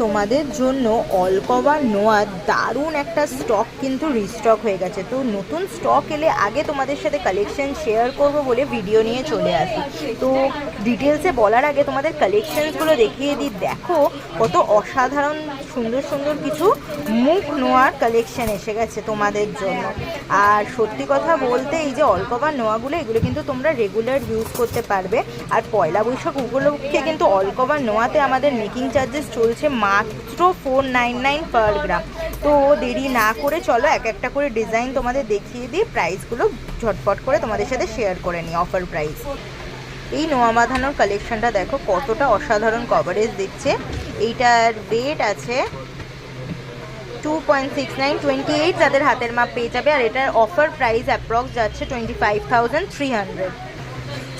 তোমাদের জন্য all cover নোয়ার দারুণ একটা স্টক কিন্তু রিস্টক হয়ে গেছে। তো নতুন স্টক এলে আগে তোমাদের সাথে কালেকশন শেয়ার করব বলে ভিডিও নিয়ে চলে আসি। তো ডিটেলসে বলার আগে তোমাদের কালেকশনসগুলো দেখিয়ে দিই। দেখো কত অসাধারণ সুন্দর সুন্দর কিছু মুখ নোয়ার কালেকশন এসে গেছে তোমাদের জন্য। আর সত্যি কথা বলতে এই যে অল কভার নোয়াগুলো এগুলো কিন্তু তোমরা রেগুলার ইউজ করতে পারবে। আর পয়লা বৈশাখ উপলক্ষে কিন্তু অল কভার নোয়াতে আমাদের মেকিং চার্জেস চলছে মাত্র 499 পার গ্রাম। তো দেরি না করে চলো এক একটা করে ডিজাইন তোমাদের দেখিয়ে দিই, প্রাইসগুলো ঝটপট করে তোমাদের সাথে শেয়ার করে নিই অফার প্রাইস। এই নোয়া বাঁধানোর কালেকশনটা দেখো কতটা অসাধারণ কভারেজ দিচ্ছে। এইটার ওয়েট আছে 2.69, 28 যাদের হাতের মাপ পেয়ে যাবে। আর এটার অফার প্রাইস অ্যাপ্রক্স যাচ্ছে 25,300।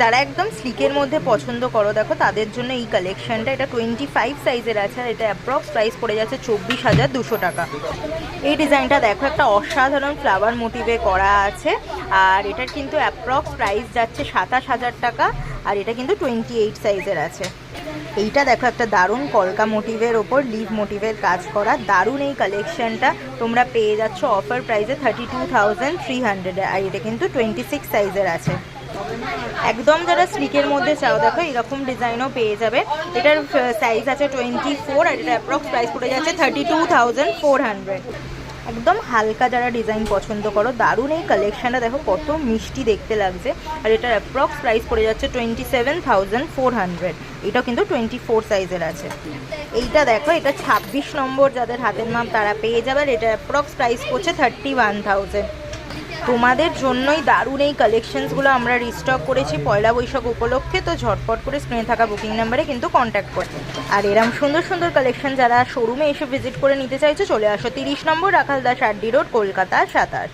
যারা একদম স্লিকের মধ্যে পছন্দ করো দেখো তাদের জন্য এই কালেকশনটা। এটা 25 সাইজের আছে আর এটা অ্যাপ্রক্স প্রাইস পড়ে যাচ্ছে 24,200 টাকা। এই ডিজাইনটা দেখো একটা অসাধারণ ফ্লাওয়ার মোটিভে করা আছে আর এটার কিন্তু অ্যাপ্রক্স প্রাইস যাচ্ছে 27,000 টাকা। আর এটা কিন্তু 28 সাইজের আছে। এইটা দেখো একটা দারুণ কলকা মোটিভের ওপর লিভ মোটিভের কাজ করা দারুণ এই কালেকশনটা তোমরা পেয়ে যাচ্ছ অফার প্রাইসে 32,300। আর এটা কিন্তু 26 সাইজের আছে। একদম যারা স্লিকের মধ্যে চাও দেখো এরকম ডিজাইনও পেয়ে যাবে। এটার সাইজ আছে 24 আর এটা অ্যাপ্রক্স প্রাইস পড়ে যাচ্ছে 32,400। একদম হালকা যারা ডিজাইন পছন্দ করো দারুণ এই কালেকশনটা দেখো কত মিষ্টি দেখতে লাগছে। আর এটার অ্যাপ্রক্স প্রাইস পড়ে যাচ্ছে 27,400। এটাও কিন্তু 24 সাইজের আছে। এইটা দেখো এটা 26 নম্বর যাদের হাতের মাপ তারা পেয়ে যাবে। আর এটার অ্যাপ্রক্স প্রাইস পড়ছে 31,000। তোমাদের জন্যই দারুণ এই কালেকশনসগুলো আমরা রিস্টক করেছি পয়লা বৈশাখ উপলক্ষে। তো ঝটপট করে স্ক্রিনে থাকা বুকিং নাম্বারে কিন্তু কন্ট্যাক্ট করতে। আর এরম সুন্দর সুন্দর কালেকশন যারা শোরুমে এসে ভিজিট করে নিতে চাইছো চলে আসো 30 নম্বর রাখালদাস আড্ডি রোড, কলকাতা 27।